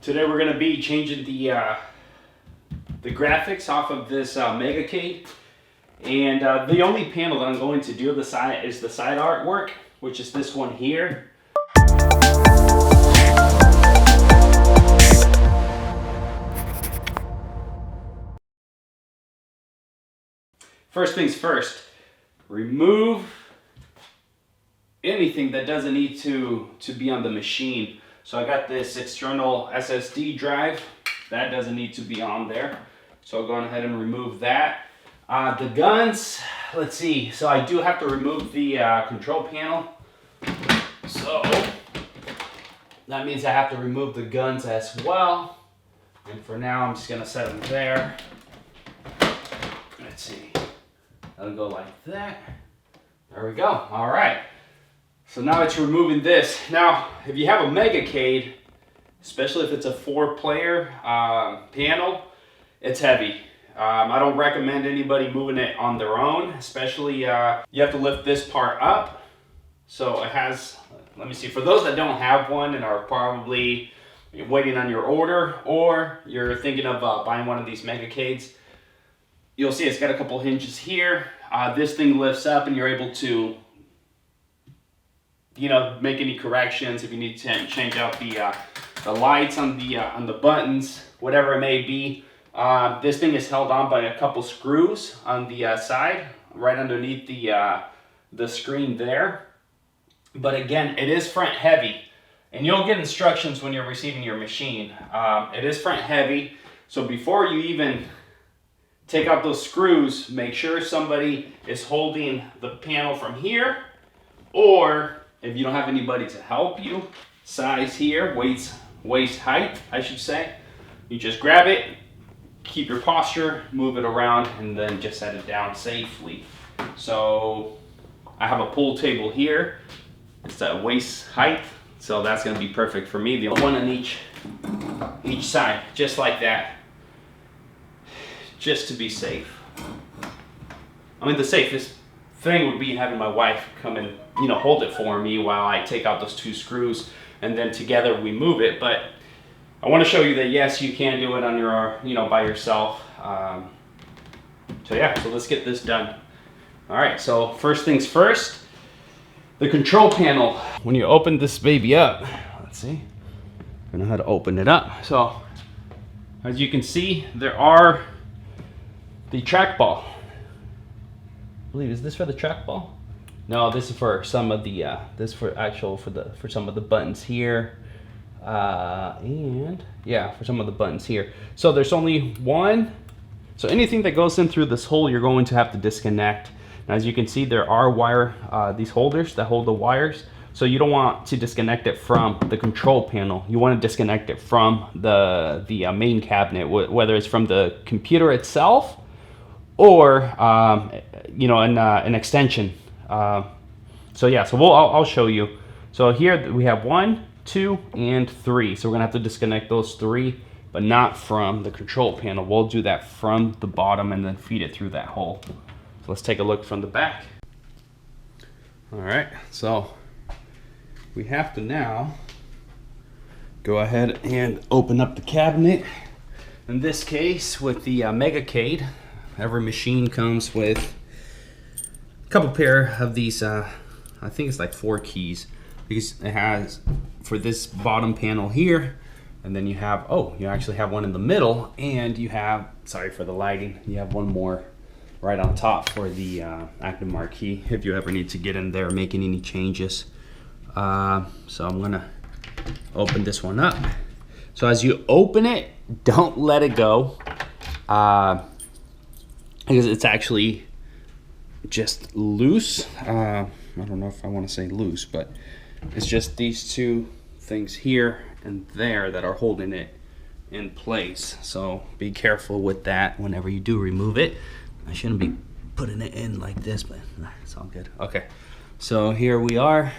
Today we're going to be changing the graphics off of this Megacade, and the only panel that I'm going to do is the side artwork, which is this one here. First things first, remove anything that doesn't need to be on the machine. So I got this external SSD drive that doesn't need to be on there, so I'll go ahead and remove that. The guns, let's see, so I do have to remove the control panel, so that means I have to remove the guns as well, and for now I'm just going to set them there. Let's see, that'll go like that. There we go. All right, so now it's removing this. Now if you have a Megacade, especially if it's a 4-player panel, it's heavy. I don't recommend anybody moving it on their own, especially you have to lift this part up. So it has, let me see, for those that don't have one and are probably waiting on your order, or you're thinking of buying one of these Megacades, you'll see it's got a couple hinges here. This thing lifts up and you're able to, make any corrections if you need to change out the lights on the buttons, whatever it may be. This thing is held on by a couple screws on the side, right underneath the screen there. But again, it is front heavy, and you'll get instructions when you're receiving your machine. It is front heavy, so before you even take out those screws, make sure somebody is holding the panel from here, or if you don't have anybody to help you, size here, waist height, I should say, you just grab it, keep your posture, move it around, and then just set it down safely. So I have a pool table here. It's at waist height, so that's going to be perfect for me. The one on each side, just like that, just to be safe. I mean, the safest thing would be having my wife come and hold it for me while I take out those 2 screws, and then together we move it. But I want to show you that yes, you can do it on your by yourself. So let's get this done. All right, so first things first, the control panel. When you open this baby up, let's see, I know how to open it up. So as you can see, there are the trackball. I believe, is this for the trackball? No, this is for some of the for some of the buttons here, and yeah, for some of the buttons here. So there's only one. So anything that goes in through this hole, you're going to have to disconnect. Now, as you can see, there are these holders that hold the wires. So you don't want to disconnect it from the control panel. You want to disconnect it from the main cabinet, whether it's from the computer itself or an extension. So I'll show you. So here we have 1, 2, and 3. So we're gonna have to disconnect those 3, but not from the control panel. We'll do that from the bottom and then feed it through that hole. So let's take a look from the back. All right, so we have to now go ahead and open up the cabinet. In this case, with the Megacade, every machine comes with a couple pair of these, I think it's like 4 keys, because it has for this bottom panel here, and then you have, you actually have one in the middle, and you have, sorry for the lighting, you have one more right on top for the active marquee if you ever need to get in there making any changes. So I'm gonna open this one up. So as you open it, don't let it go, because it's actually just loose. I don't know if I want to say loose, but it's just these 2 things here and there that are holding it in place. So be careful with that whenever you do remove it. I shouldn't be putting it in like this, but it's all good. Okay, so here we are.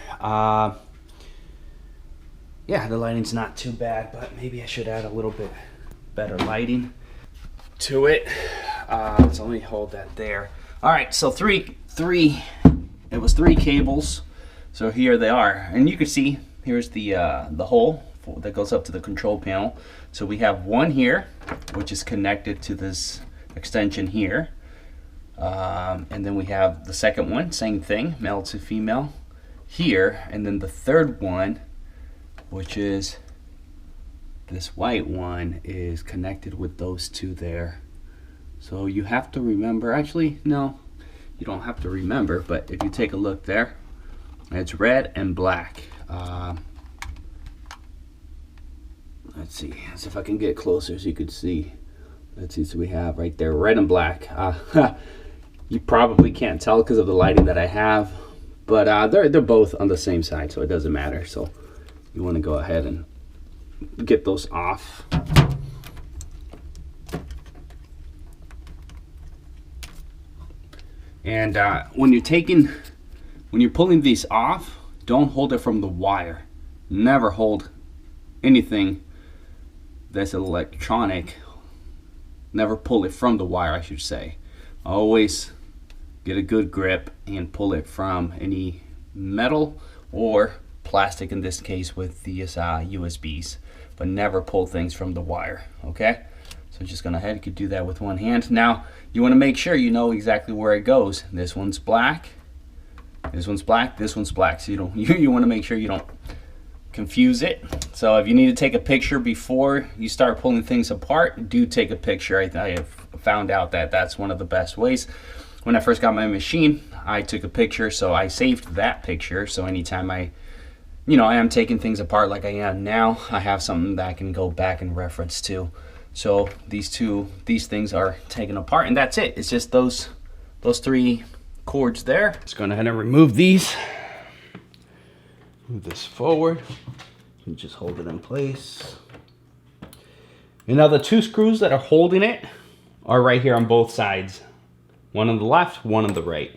Yeah, the lighting's not too bad, but maybe I should add a little bit better lighting to it. So let me hold that there. All right, so it was 3 cables. So here they are, and you can see here's the hole that goes up to the control panel. So we have one here, which is connected to this extension here. And then we have the second one, same thing, male to female here. And then the third one, which is this white one, is connected with those two there. So you have to remember, actually, no, you don't have to remember, but if you take a look there, it's red and black. Let's see if I can get closer so you could see. Let's see, so we have right there, red and black. You probably can't tell because of the lighting that I have, but they're both on the same side, so it doesn't matter. So you want to go ahead and get those off. And when you're pulling these off, don't hold it from the wire. Never hold anything that's electronic. Never pull it from the wire, I should say. Always get a good grip and pull it from any metal or plastic, in this case with these USBs, but never pull things from the wire, okay? So just go ahead, you could do that with one hand. Now, you want to make sure you know exactly where it goes. This one's black, this one's black, this one's black. So you want to make sure you don't confuse it. So if you need to take a picture before you start pulling things apart, do take a picture. I have found out that that's one of the best ways. When I first got my machine, I took a picture, so I saved that picture. So anytime I am taking things apart like I am now, I have something that I can go back and reference to. So these things are taken apart, and that's it. It's just those three cords there. Just going ahead and remove these. Move this forward and just hold it in place. And now the two screws that are holding it are right here on both sides. One on the left, one on the right.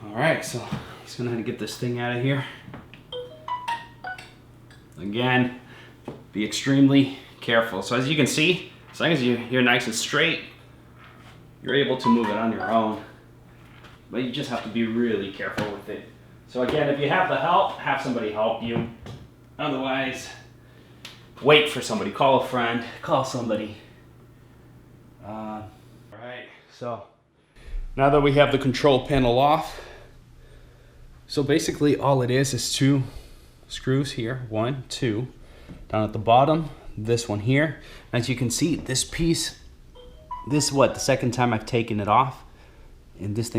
All right, so let's go ahead and get this thing out of here. Again, be extremely careful. So as you can see, as long as you're nice and straight, you're able to move it on your own. But you just have to be really careful with it. So again, if you have the help, have somebody help you. Otherwise, wait for somebody. Call a friend, call somebody. All right, so now that we have the control panel off, so basically all it is two screws here, 1, 2, down at the bottom, this one here. As you can see, this piece, the second time I've taken it off, and this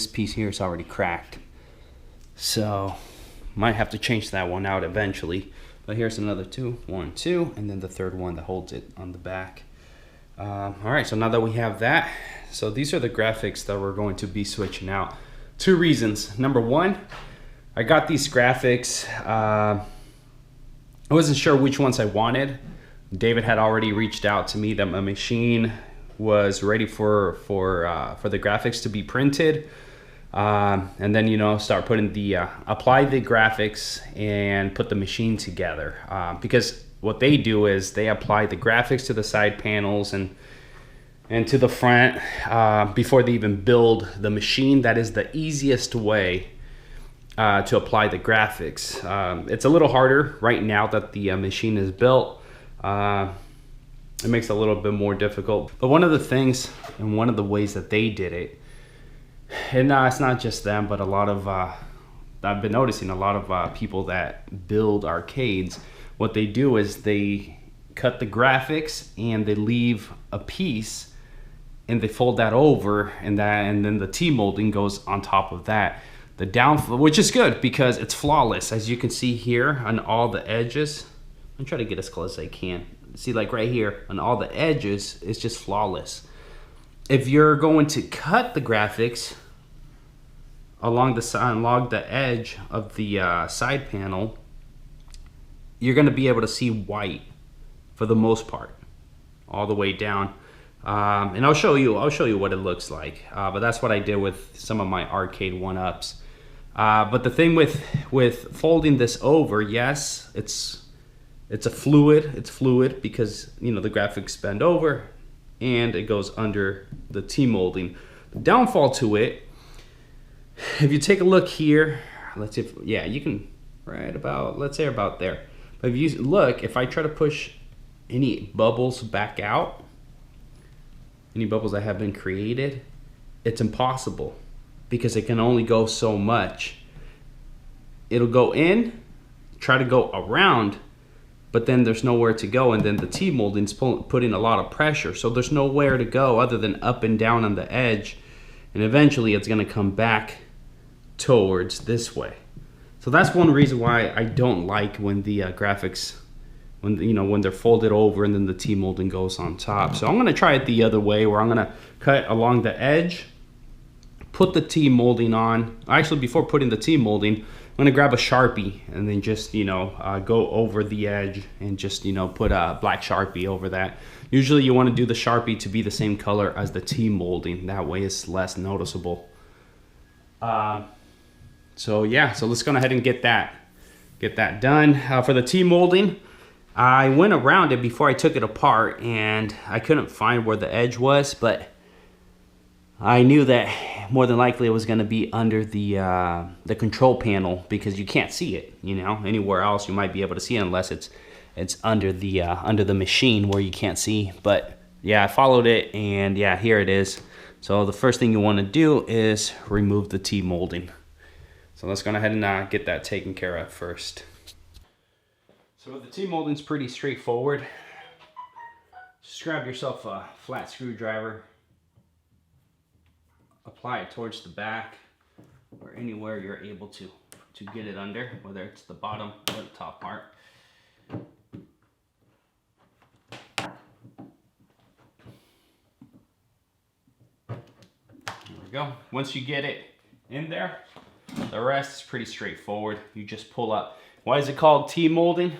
piece here is already cracked. So might have to change that one out eventually. But here's another 2, 1, 2, and then the third one that holds it on the back. All right, so now that we have that, so these are the graphics that we're going to be switching out. 2 reasons. Number 1, I got these graphics. I wasn't sure which ones I wanted. David had already reached out to me that my machine was ready for the graphics to be printed, and then start putting apply the graphics and put the machine together, because what they do is they apply the graphics to the side panels and to the front before they even build the machine. That is the easiest way to apply the graphics. It's a little harder right now that the machine is built. It makes it a little bit more difficult. But one of the things and one of the ways that they did it, and it's not just them, but a lot of I've been noticing a lot of people that build arcades, what they do is they cut the graphics and they leave a piece and they fold that over, and then the T-molding goes on top of that. The downfall, which is good because it's flawless, as you can see here on all the edges. I'm trying to get as close as I can. See, like right here on all the edges, it's just flawless. If you're going to cut the graphics along the edge of the side panel, you're going to be able to see white for the most part, all the way down. And I'll show you what it looks like. But that's what I did with some of my arcade 1-ups. But the thing with folding this over, yes, it's fluid because the graphics bend over and it goes under the T-molding. The downfall to it, if you take a look here, let's see if, yeah, you can right about, let's say about there. But if you look, if I try to push any bubbles back out, any bubbles that have been created, it's impossible because it can only go so much. It'll go in, try to go around, but then there's nowhere to go, and then the T-molding's putting a lot of pressure, so there's nowhere to go other than up and down on the edge, and eventually it's going to come back towards this way. So that's one reason why I don't like when the graphics, when they're folded over and then the T-molding goes on top. So I'm going to try it the other way, where I'm going to cut along the edge, put the T-molding on. Actually, before putting the T-molding, I'm going to grab a Sharpie and then just, go over the edge and just, put a black Sharpie over that. Usually you want to do the Sharpie to be the same color as the T-molding. That way it's less noticeable. So yeah, so let's go ahead and get that done. For the T-molding, I went around it before I took it apart and I couldn't find where the edge was, but I knew that more than likely it was going to be under the control panel, because you can't see it, anywhere else you might be able to see it unless it's under the machine where you can't see. But yeah, I followed it, and yeah, here it is. So the first thing you want to do is remove the T-molding. So let's go ahead and get that taken care of first. So the T-molding's pretty straightforward. Just grab yourself a flat screwdriver, apply it towards the back or anywhere you're able to get it under, whether it's the bottom or the top part. There we go. Once you get it in there, the rest is pretty straightforward. You just pull up. Why is it called T-molding?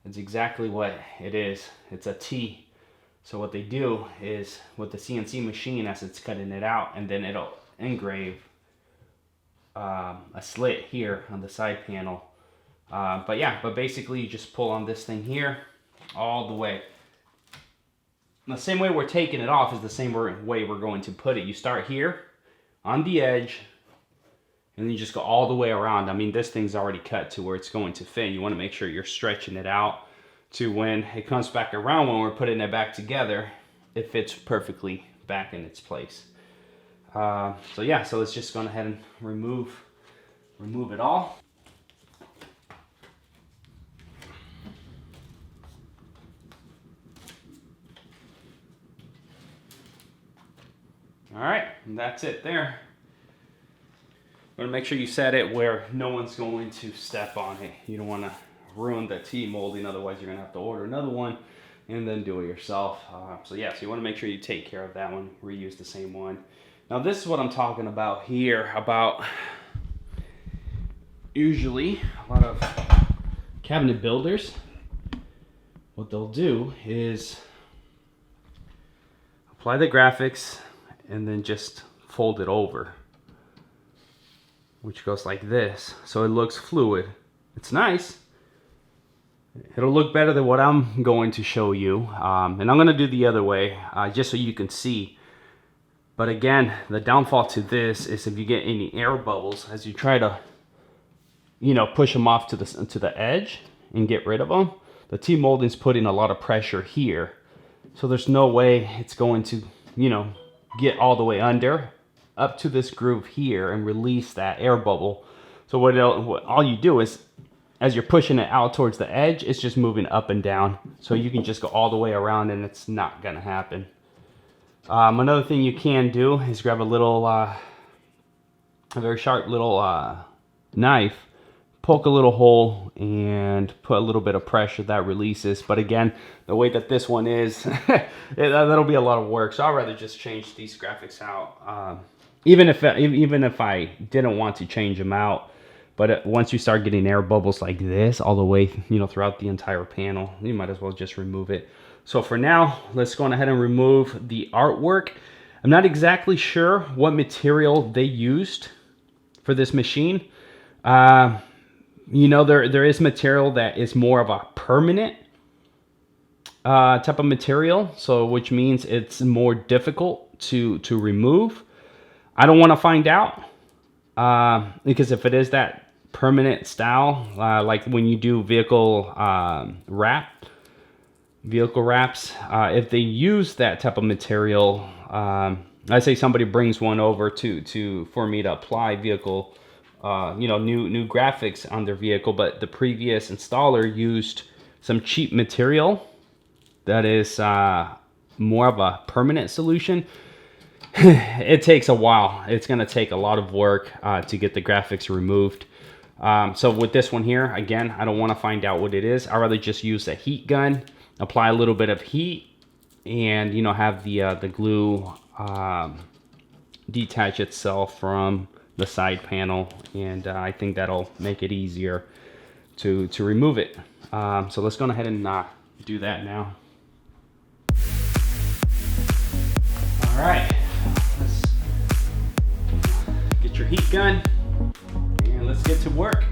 It's exactly what it is. It's a T. So what they do is, with the CNC machine, as it's cutting it out, and then it'll engrave a slit here on the side panel. But basically you just pull on this thing here all the way. And the same way we're taking it off is the same way we're going to put it. You start here on the edge, and then you just go all the way around. I mean, this thing's already cut to where it's going to fit. You want to make sure you're stretching it out to when it comes back around, when we're putting it back together, it fits perfectly back in its place. So let's just go ahead and remove it all. All right, and that's it there. You want to make sure you set it where no one's going to step on it. You don't want to ruin the T-molding, otherwise you're going to have to order another one and then do it yourself. So you want to make sure you take care of that one, reuse the same one. Now this is what I'm talking about here, about usually a lot of cabinet builders, what they'll do is apply the graphics and then just fold it over, which goes like this, so it looks fluid. It's nice. It'll look better than what I'm going to show you, and I'm going to do the other way just so you can see. But again, the downfall to this is if you get any air bubbles as you try to, push them off to the edge and get rid of them, the T-molding's putting a lot of pressure here, so there's no way it's going to, get all the way under up to this groove here and release that air bubble. So what all you do is, as you're pushing it out towards the edge, it's just moving up and down. So you can just go all the way around and it's not gonna happen. Another thing you can do is grab a very sharp little knife, poke a little hole and put a little bit of pressure that releases. But again, the way that this one is, that'll be a lot of work. So I'd rather just change these graphics out. Even if I didn't want to change them out, but once you start getting air bubbles like this all the way, throughout the entire panel, you might as well just remove it. So for now, let's go ahead and remove the artwork. I'm not exactly sure what material they used for this machine. There is material that is more of a permanent type of material, so which means it's more difficult to remove. I don't want to find out, Because if it is that permanent style, like when you do vehicle wraps, if they use that type of material, I say somebody brings one over for me to apply vehicle, new graphics on their vehicle, but the previous installer used some cheap material that is more of a permanent solution. It takes a while. It's going to take a lot of work to get the graphics removed. So with this one here, again, I don't want to find out what it is. I'd rather just use a heat gun, apply a little bit of heat, and have the glue detach itself from the side panel, and I think that'll make it easier to remove it. So let's go ahead and do that now. All right, let's get your heat gun and let's get to work.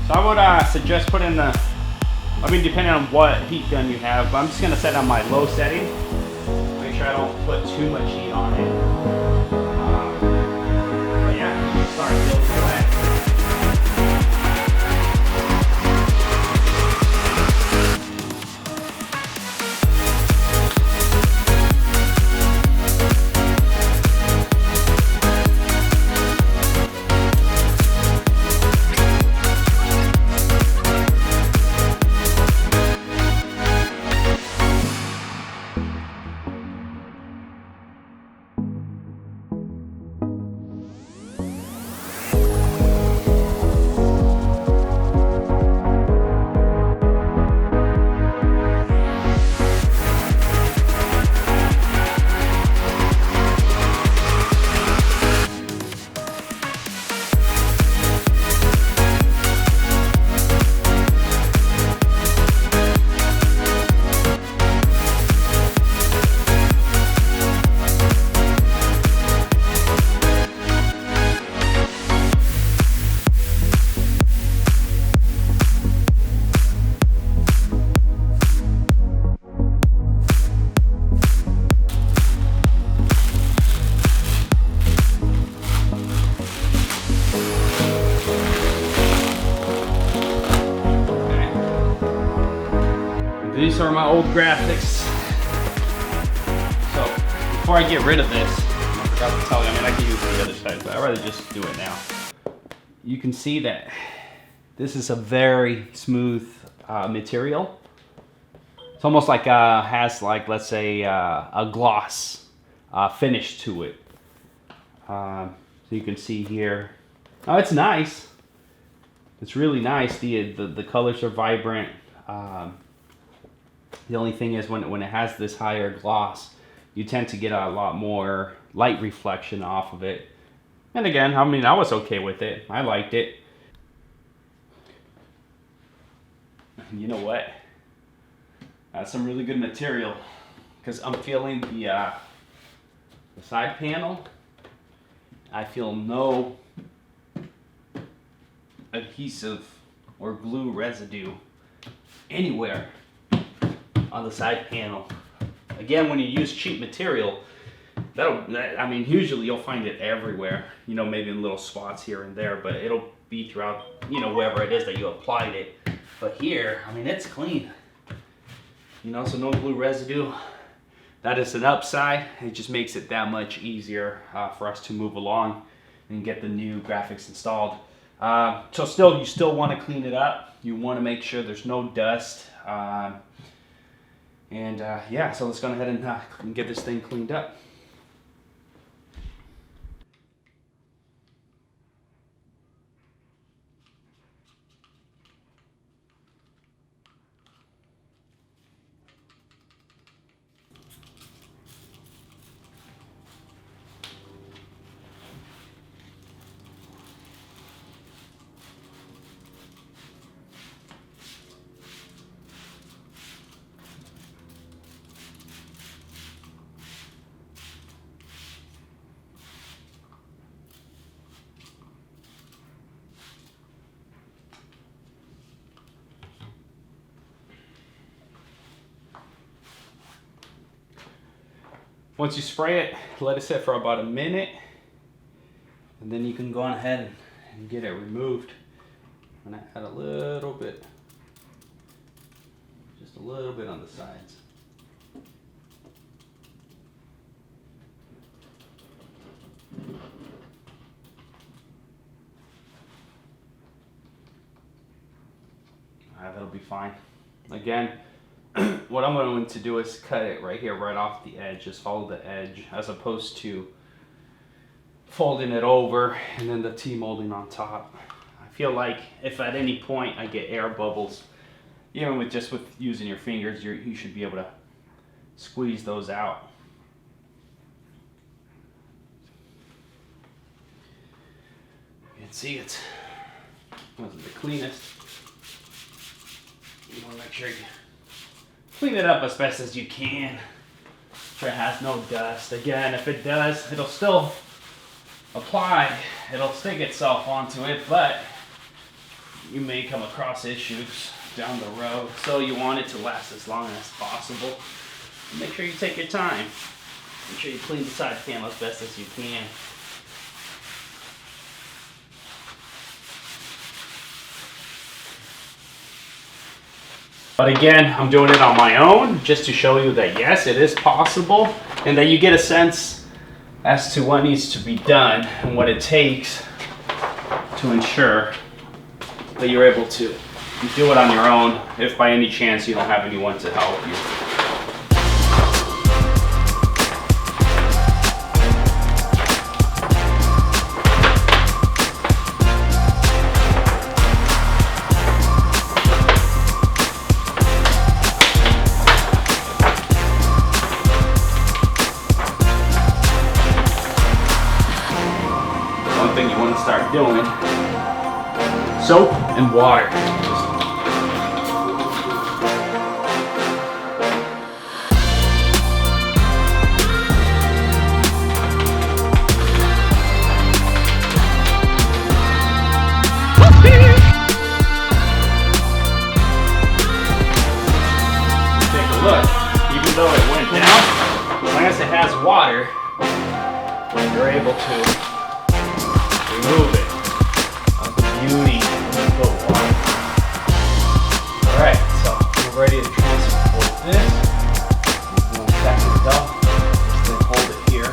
So I would suggest putting depending on what heat gun you have, but I'm just gonna set on my low setting. Make sure I don't put too much heat on it. But yeah, start building away. These are my old graphics. So before I get rid of this, I forgot to tell you, I can use the other side, but I'd rather just do it now. You can see that this is a very smooth material. It's almost like has let's say a gloss finish to it. So you can see here. Oh, it's nice. It's really nice. The colors are vibrant. The only thing is when it has this higher gloss, you tend to get a lot more light reflection off of it. And again, I was okay with it. I liked it. You know what? That's some really good material, because I'm feeling the side panel. I feel no adhesive or glue residue anywhere on the side panel. Again, when you use cheap material, usually you'll find it everywhere, maybe in little spots here and there, but it'll be throughout, wherever it is that you applied it. But here, it's clean, so no glue residue. That is an upside. It just makes it that much easier for us to move along and get the new graphics installed. So you still want to clean it up. You want to make sure there's no dust. So let's go ahead and get this thing cleaned up. Once you spray it, let it sit for about a minute, and And then you can go on ahead and get it removed. And I add a little bit, just a little bit on the sides. That'll be fine. Again, what I'm going to do is cut it right here, right off the edge. Just follow the edge as opposed to folding it over and then the T-molding on top. I feel like if at any point I get air bubbles, even with using your fingers, you should be able to squeeze those out. You can see it wasn't the cleanest. You want to make sure you clean it up as best as you can. Sure it has no dust. Again, if it does, it'll still apply. It'll stick itself onto it, but you may come across issues down the road. So you want it to last as long as possible. Make sure you take your time. Make sure you clean the side panel as best as you can. But again, I'm doing it on my own just to show you that yes, it is possible, and that you get a sense as to what needs to be done and what it takes to ensure that you're able to do it on your own if by any chance you don't have anyone to help you. You want to start doing soap and water. Take a look. Even though it went down, as long as it has water, you're able to remove it. That's the beauty of the water. Alright, so we're ready to transport this. I'm going to stack it up. Just then hold it here.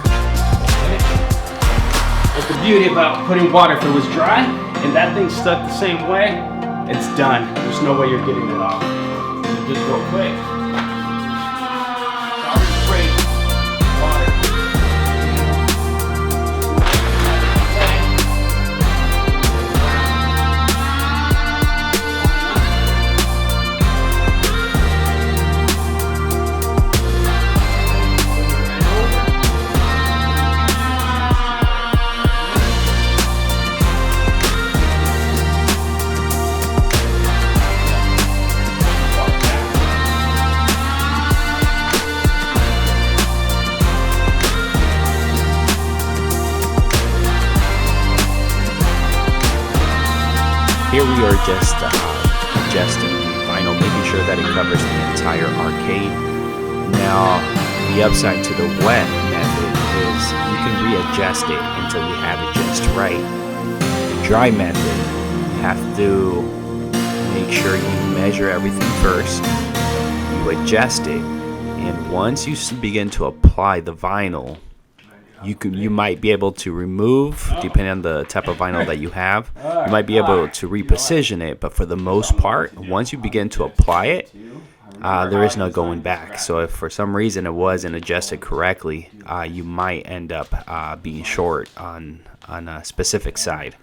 What's the beauty about putting water if it was dry and that thing stuck the same way? It's done. There's no way you're getting it off. So just real quick. Here we are just adjusting the vinyl, making sure that it covers the entire arcade. Now, the upside to the wet method is you can readjust it until you have it just right. The dry method, you have to make sure you measure everything first, you adjust it, and once you begin to apply the vinyl, you might be able to remove, depending on the type of vinyl that you have, you might be able to reposition it, but for the most part, once you begin to apply it, there is no going back. So if for some reason it wasn't adjusted correctly, you might end up being short on a specific side.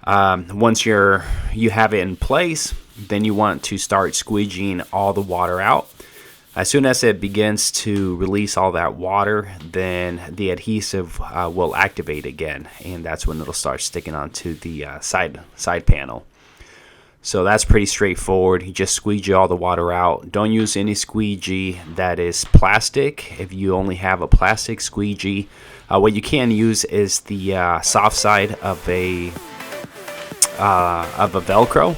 Once you have it in place, then you want to start squeegeeing all the water out. As soon as it begins to release all that water, then the adhesive will activate again, and that's when it'll start sticking onto the side panel. So that's pretty straightforward. You just squeegee all the water out. Don't use any squeegee that is plastic. If you only have a plastic squeegee, what you can use is the soft side of a Velcro.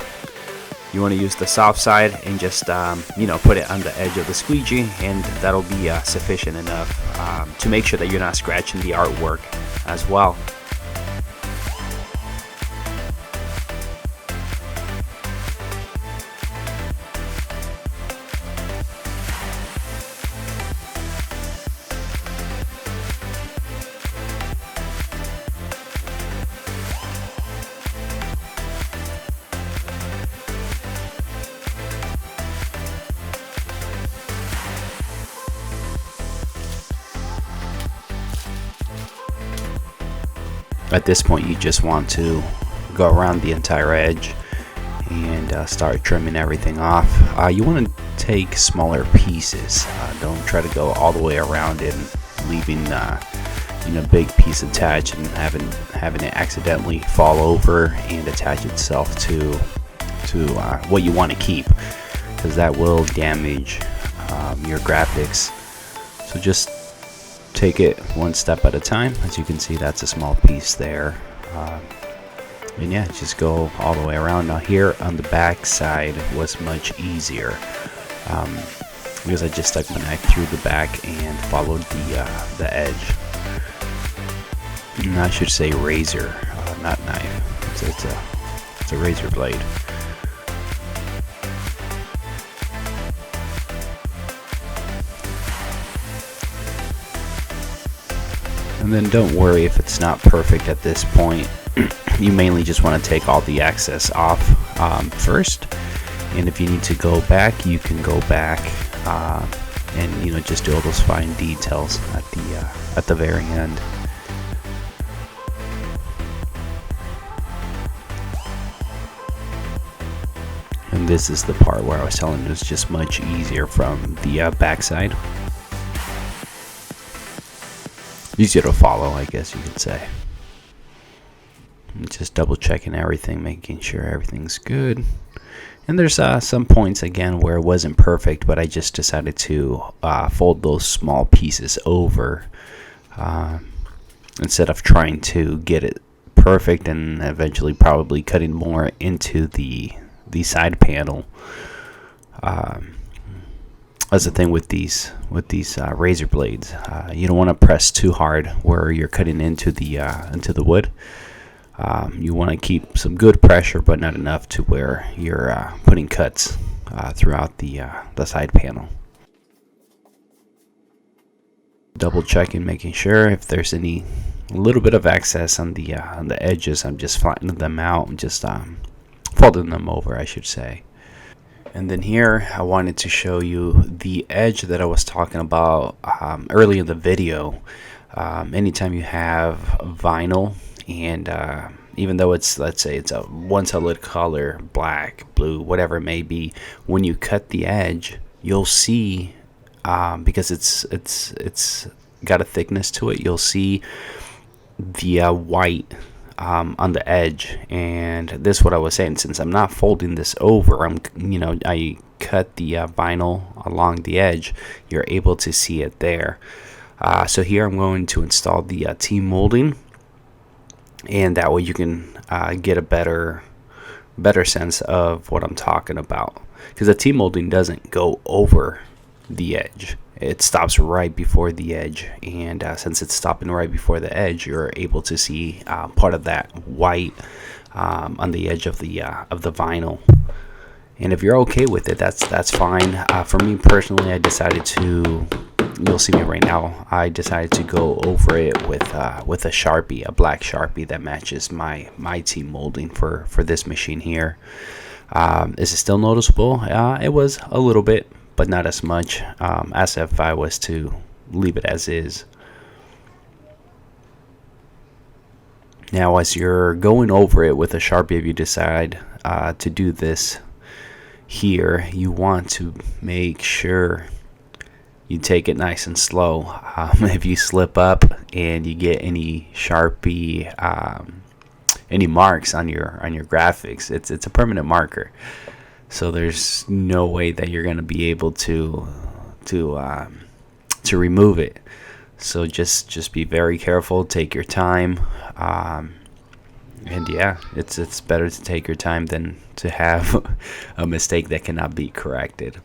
You want to use the soft side and just put it on the edge of the squeegee, and that'll be sufficient enough to make sure that you're not scratching the artwork as well. At this point, you just want to go around the entire edge and start trimming everything off. You want to take smaller pieces. Don't try to go all the way around it, leaving big piece attached and having it accidentally fall over and attach itself to what you want to keep, because that will damage your graphics. So just take it one step at a time. As you can see, that's a small piece there. And yeah, just go all the way around. Now here on the back side was much easier because I just stuck my knife through the back and followed the edge. And I should say razor, not knife. It's a razor blade. And then don't worry if it's not perfect at this point. You mainly just want to take all the excess off first, and if you need to go back, you can go back and just do all those fine details at the very end. And this is the part where I was telling you it's just much easier from the back side. Easier to follow, I guess you could say. Just double checking everything, making sure everything's good. And there's some points again where it wasn't perfect, but I just decided to fold those small pieces over instead of trying to get it perfect and eventually probably cutting more into the side panel. That's the thing with these razor blades. You don't want to press too hard where you're cutting into the wood. You want to keep some good pressure, but not enough to where you're putting cuts throughout the side panel. Double checking, making sure if there's any little bit of excess on the edges. I'm just flattening them out and just folding them over, I should say. And then here I wanted to show you the edge that I was talking about early in the video. Anytime you have vinyl, and even though let's say it's a one solid color, black, blue, whatever it may be, when you cut the edge, you'll see because it's got a thickness to it, you'll see the white on the edge. And this is what I was saying, since I'm not folding this over, I cut the vinyl along the edge, you're able to see it there. So here I'm going to install the T-molding, and that way you can get a better sense of what I'm talking about, because the T-molding doesn't go over the edge. It stops right before the edge, and since it's stopping right before the edge, you're able to see part of that white on the edge of the vinyl. And if you're okay with it, that's fine. For me personally, I decided to, you'll see me right now, I decided to go over it with a Sharpie, a black Sharpie that matches my T-molding for this machine here. Is it still noticeable? It was a little bit, but not as much as if I was to leave it as is. Now, as you're going over it with a Sharpie, if you decide to do this here, you want to make sure you take it nice and slow. If you slip up and you get any Sharpie, any marks on your graphics, it's a permanent marker. So there's no way that you're gonna be able to remove it. So just be very careful. Take your time. And yeah, it's better to take your time than to have a mistake that cannot be corrected.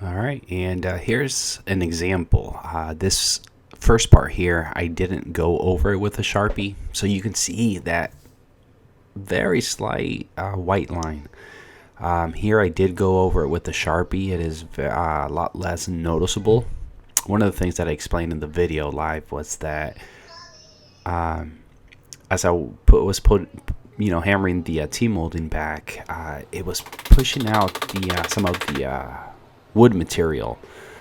Alright, and here's an example. This first part here, I didn't go over it with a Sharpie, so you can see that very slight white line. Here I did go over it with the Sharpie. It is a lot less noticeable. One of the things that I explained in the video live was that as I was hammering the T-molding back, it was pushing out some of the wood material.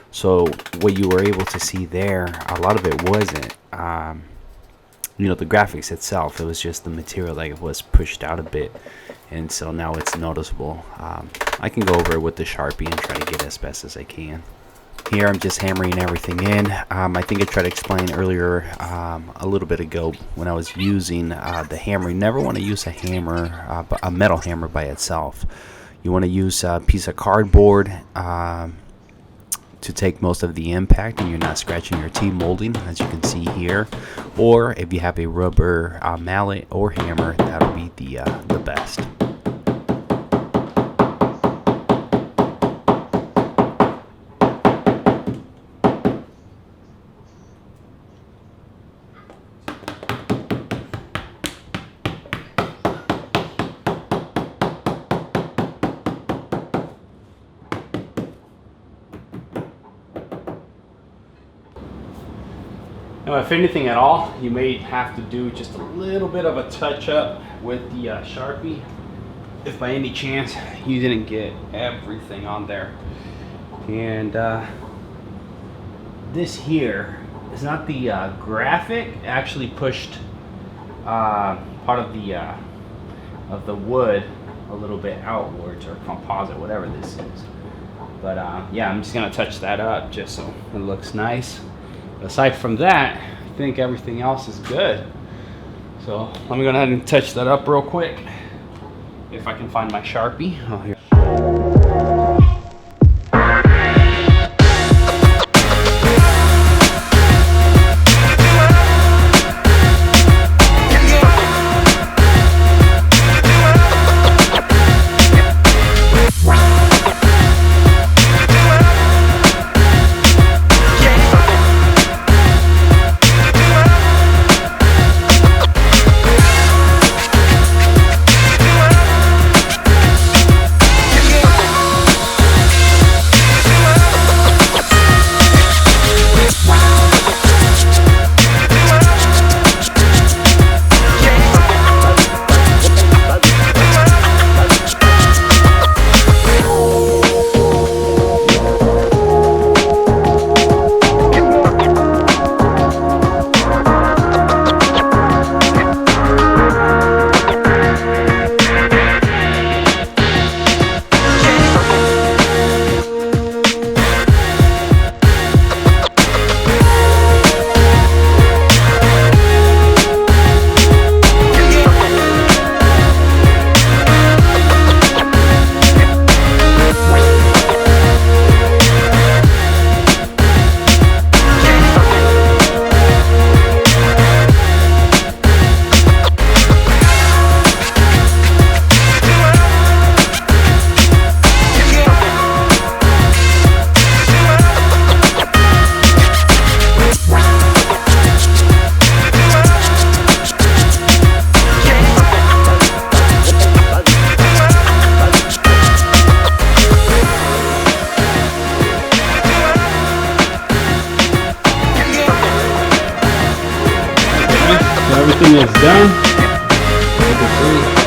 So what you were able to see there, a lot of it wasn't the graphics itself. It was just the material that was pushed out a bit, and so now it's noticeable. I can go over it with the Sharpie and try to get as best as I can. Here I'm just hammering everything in. I think I tried to explain earlier a little bit ago when I was using the hammer. You never want to use a hammer, a metal hammer by itself. You want to use a piece of cardboard to take most of the impact, and you're not scratching your T-molding, as you can see here. Or if you have a rubber mallet or hammer, that'll be the best. Now, if anything at all, you may have to do just a little bit of a touch up with the Sharpie, if by any chance you didn't get everything on there. And this here is not the graphic. It actually pushed part of the wood a little bit outwards, or composite, whatever this is. But yeah, I'm just gonna touch that up just so it looks nice. Aside from that, I think everything else is good. So let me go ahead and touch that up real quick. If I can find my Sharpie. Oh, here. Everything is done. You can see